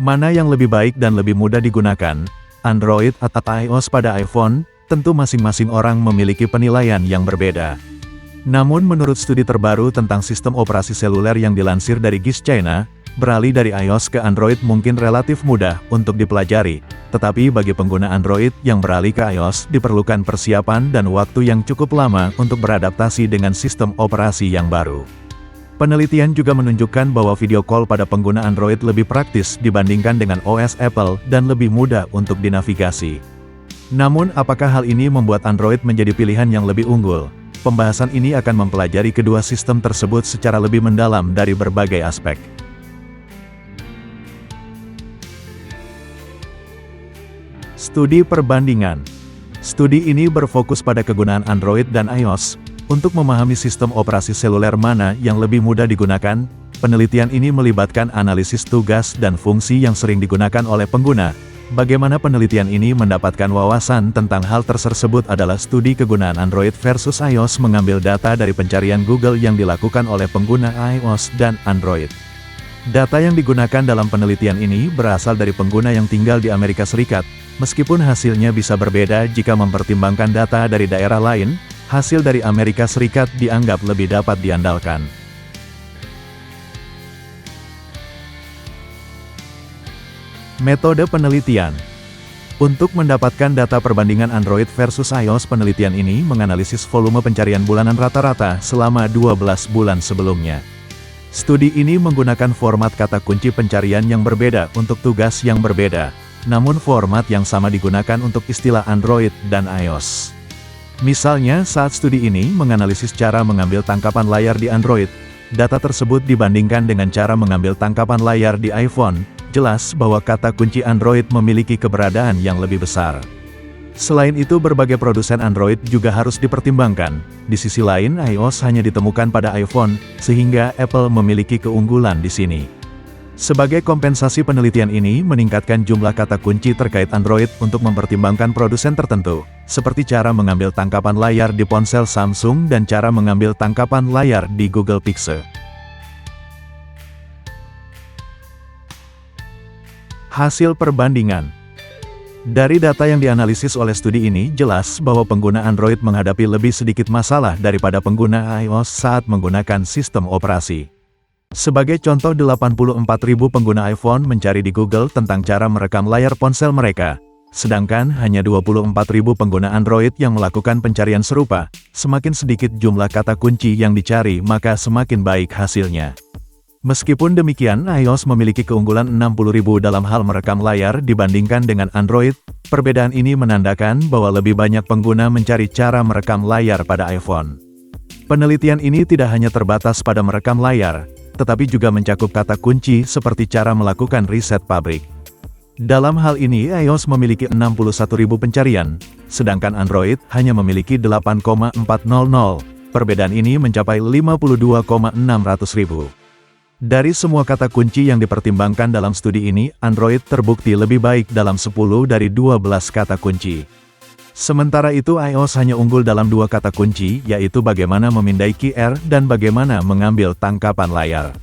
Mana yang lebih baik dan lebih mudah digunakan, Android atau iOS pada iPhone? Tentu masing-masing orang memiliki penilaian yang berbeda. Namun menurut studi terbaru tentang sistem operasi seluler yang dilansir dari GIS China, beralih dari iOS ke Android mungkin relatif mudah untuk dipelajari, tetapi bagi pengguna Android yang beralih ke iOS diperlukan persiapan dan waktu yang cukup lama untuk beradaptasi dengan sistem operasi yang baru. Penelitian juga menunjukkan bahwa video call pada pengguna Android lebih praktis dibandingkan dengan OS Apple dan lebih mudah untuk dinavigasi. Namun apakah hal ini membuat Android menjadi pilihan yang lebih unggul? Pembahasan ini akan mempelajari kedua sistem tersebut secara lebih mendalam dari berbagai aspek. Studi perbandingan. Studi ini berfokus pada kegunaan Android dan iOS. Untuk memahami sistem operasi seluler mana yang lebih mudah digunakan, penelitian ini melibatkan analisis tugas dan fungsi yang sering digunakan oleh pengguna. Bagaimana penelitian ini mendapatkan wawasan tentang hal tersebut adalah studi kegunaan Android versus iOS mengambil data dari pencarian Google yang dilakukan oleh pengguna iOS dan Android. Data yang digunakan dalam penelitian ini berasal dari pengguna yang tinggal di Amerika Serikat, meskipun hasilnya bisa berbeda jika mempertimbangkan data dari daerah lain, hasil dari Amerika Serikat dianggap lebih dapat diandalkan. Metode penelitian. Untuk mendapatkan data perbandingan Android versus iOS, penelitian ini menganalisis volume pencarian bulanan rata-rata selama 12 bulan sebelumnya. Studi ini menggunakan format kata kunci pencarian yang berbeda untuk tugas yang berbeda, namun format yang sama digunakan untuk istilah Android dan iOS. Misalnya, saat studi ini menganalisis cara mengambil tangkapan layar di Android, data tersebut dibandingkan dengan cara mengambil tangkapan layar di iPhone. Jelas bahwa kata kunci Android memiliki keberadaan yang lebih besar. Selain itu, berbagai produsen Android juga harus dipertimbangkan. Di sisi lain, iOS hanya ditemukan pada iPhone, sehingga Apple memiliki keunggulan di sini. Sebagai kompensasi, penelitian ini meningkatkan jumlah kata kunci terkait Android untuk mempertimbangkan produsen tertentu, seperti cara mengambil tangkapan layar di ponsel Samsung dan cara mengambil tangkapan layar di Google Pixel. Hasil perbandingan. Dari data yang dianalisis oleh studi ini, jelas bahwa pengguna Android menghadapi lebih sedikit masalah daripada pengguna iOS saat menggunakan sistem operasi. Sebagai contoh, 84.000 pengguna iPhone mencari di Google tentang cara merekam layar ponsel mereka, sedangkan hanya 24.000 pengguna Android yang melakukan pencarian serupa. Semakin sedikit jumlah kata kunci yang dicari, maka semakin baik hasilnya. Meskipun demikian, iOS memiliki keunggulan 60.000 dalam hal merekam layar dibandingkan dengan Android. Perbedaan ini menandakan bahwa lebih banyak pengguna mencari cara merekam layar pada iPhone. Penelitian ini tidak hanya terbatas pada merekam layar, tetapi juga mencakup kata kunci seperti cara melakukan riset pabrik. Dalam hal ini, iOS memiliki 61.000 pencarian, sedangkan Android hanya memiliki 8.400. Perbedaan ini mencapai 52.600.000. Dari semua kata kunci yang dipertimbangkan dalam studi ini, Android terbukti lebih baik dalam 10 dari 12 kata kunci. Sementara itu, iOS hanya unggul dalam 2 kata kunci, yaitu bagaimana memindai QR dan bagaimana mengambil tangkapan layar.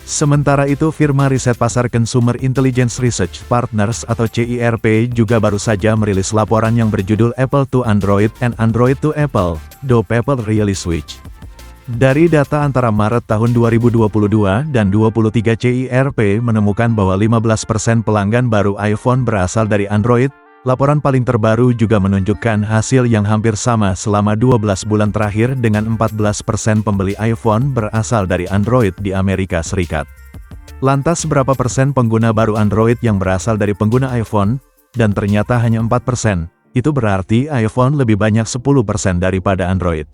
Sementara itu, firma riset pasar Consumer Intelligence Research Partners atau CIRP juga baru saja merilis laporan yang berjudul Apple to Android and Android to Apple, Do People Really Switch? Dari data antara Maret tahun 2022 dan 23, CIRP menemukan bahwa 15% pelanggan baru iPhone berasal dari Android. Laporan paling terbaru juga menunjukkan hasil yang hampir sama selama 12 bulan terakhir dengan 14% pembeli iPhone berasal dari Android di Amerika Serikat. Lantas berapa persen pengguna baru Android yang berasal dari pengguna iPhone? Dan ternyata hanya 4%. Itu berarti iPhone lebih banyak 10% daripada Android.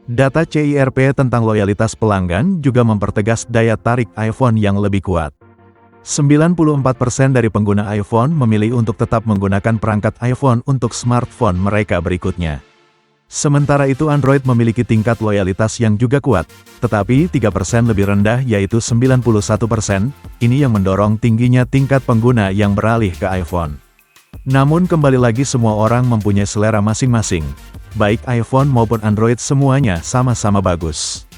Data CIRP tentang loyalitas pelanggan juga mempertegas daya tarik iPhone yang lebih kuat. 94% dari pengguna iPhone memilih untuk tetap menggunakan perangkat iPhone untuk smartphone mereka berikutnya. Sementara itu, Android memiliki tingkat loyalitas yang juga kuat, tetapi 3% lebih rendah, yaitu 91%. Ini yang mendorong tingginya tingkat pengguna yang beralih ke iPhone. Namun kembali lagi, semua orang mempunyai selera masing-masing. Baik iPhone maupun Android, semuanya sama-sama bagus.